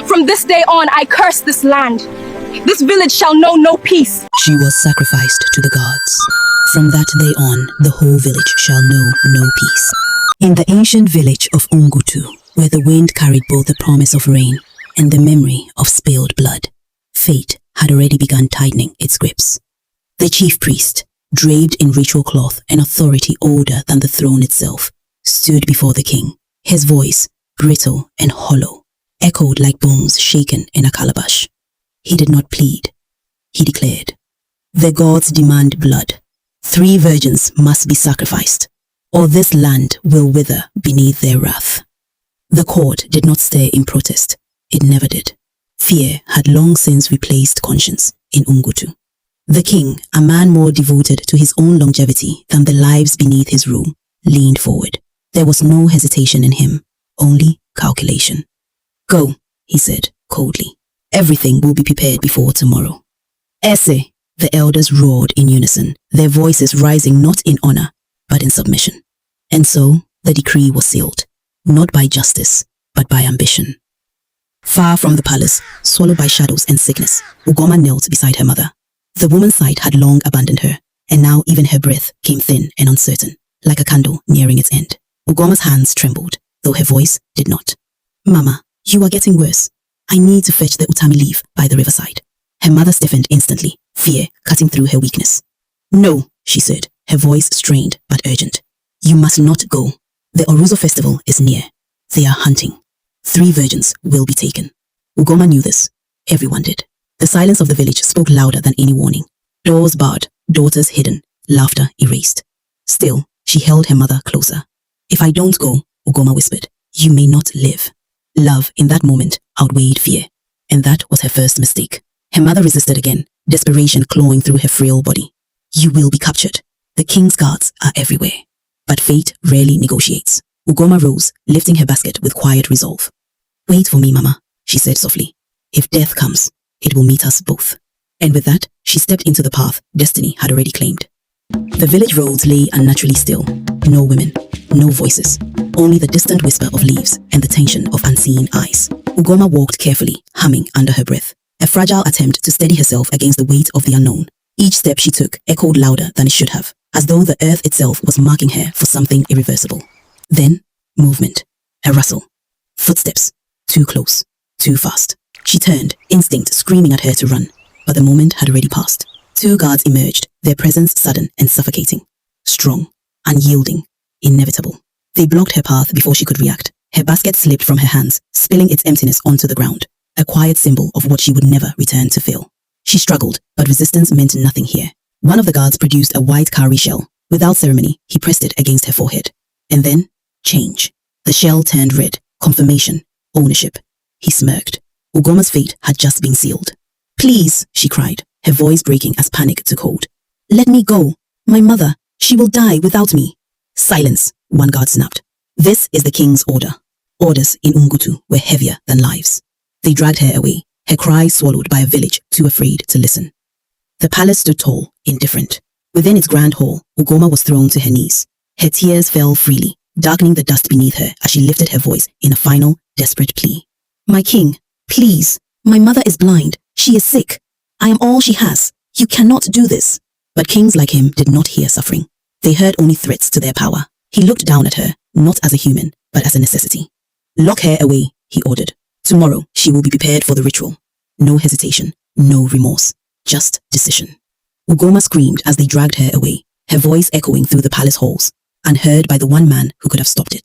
From this day on, I curse this land. This village shall know no peace. She was sacrificed to the gods. From that day on, the whole village shall know no peace. In the ancient village of Ungutu, where the wind carried both the promise of rain and the memory of spilled blood, fate had already begun tightening its grips. The chief priest, draped in ritual cloth and authority older than the throne itself, stood before the king. His voice, brittle and hollow, echoed like bones shaken in a calabash. He did not plead. He declared, "The gods demand blood. 3 virgins must be sacrificed, or this land will wither beneath their wrath." The court did not stir in protest. It never did. Fear had long since replaced conscience in Ungutu. The king, a man more devoted to his own longevity than the lives beneath his rule, leaned forward. There was no hesitation in him, only calculation. "Go," he said coldly. "Everything will be prepared before tomorrow." "Ese," the elders roared in unison, their voices rising not in honor, but in submission. And so the decree was sealed, not by justice, but by ambition. Far from the palace, swallowed by shadows and sickness, Ugoma knelt beside her mother. The woman's sight had long abandoned her, and now even her breath came thin and uncertain, like a candle nearing its end. Ugoma's hands trembled, though her voice did not. "Mama, you are getting worse. I need to fetch the utami leaf by the riverside." Her mother stiffened instantly, fear cutting through her weakness. "No," she said, her voice strained but urgent. "You must not go. The Oruzo festival is near. They are hunting. 3 virgins will be taken." Ugoma knew this. Everyone did. The silence of the village spoke louder than any warning. Doors barred, daughters hidden, laughter erased. Still, she held her mother closer. "If I don't go," Ugoma whispered, "you may not live." Love in that moment outweighed fear, and that was her first mistake. Her mother resisted again, desperation clawing through her frail body. "You will be captured. The king's guards are everywhere." But fate rarely negotiates. Ugoma rose, lifting her basket with quiet resolve. "Wait for me, Mama," she said softly. "If death comes, it will meet us both." And with that, she stepped into the path destiny had already claimed. The village roads lay unnaturally still. No women, no voices, only the distant whisper of leaves and the tension of unseen eyes. Ugoma walked carefully, humming under her breath, a fragile attempt to steady herself against the weight of the unknown. Each step she took echoed louder than it should have, as though the earth itself was marking her for something irreversible. Then, movement, a rustle, footsteps, too close, too fast. She turned, instinct screaming at her to run, but the moment had already passed. 2 guards emerged, their presence sudden and suffocating. Strong, unyielding, inevitable. They blocked her path before she could react. Her basket slipped from her hands, spilling its emptiness onto the ground, a quiet symbol of what she would never return to fill. She struggled, but resistance meant nothing here. One of the guards produced a white cowrie shell. Without ceremony, he pressed it against her forehead. And then, change. The shell turned red, confirmation, ownership. He smirked. Ugoma's fate had just been sealed. "Please," she cried, her voice breaking as panic took hold. "Let me go. My mother, she will die without me." "Silence," one guard snapped. "This is the king's order." Orders in Ungutu were heavier than lives. They dragged her away, her cries swallowed by a village too afraid to listen. The palace stood tall, indifferent. Within its grand hall, Ugoma was thrown to her knees. Her tears fell freely, darkening the dust beneath her as she lifted her voice in a final, desperate plea. "My king, please, my mother is blind. She is sick. I am all she has. You cannot do this." But kings like him did not hear suffering. They heard only threats to their power. He looked down at her, not as a human, but as a necessity. "Lock her away," he ordered. "Tomorrow, she will be prepared for the ritual." No hesitation, no remorse, just decision. Ugoma screamed as they dragged her away, her voice echoing through the palace halls, unheard by the one man who could have stopped it.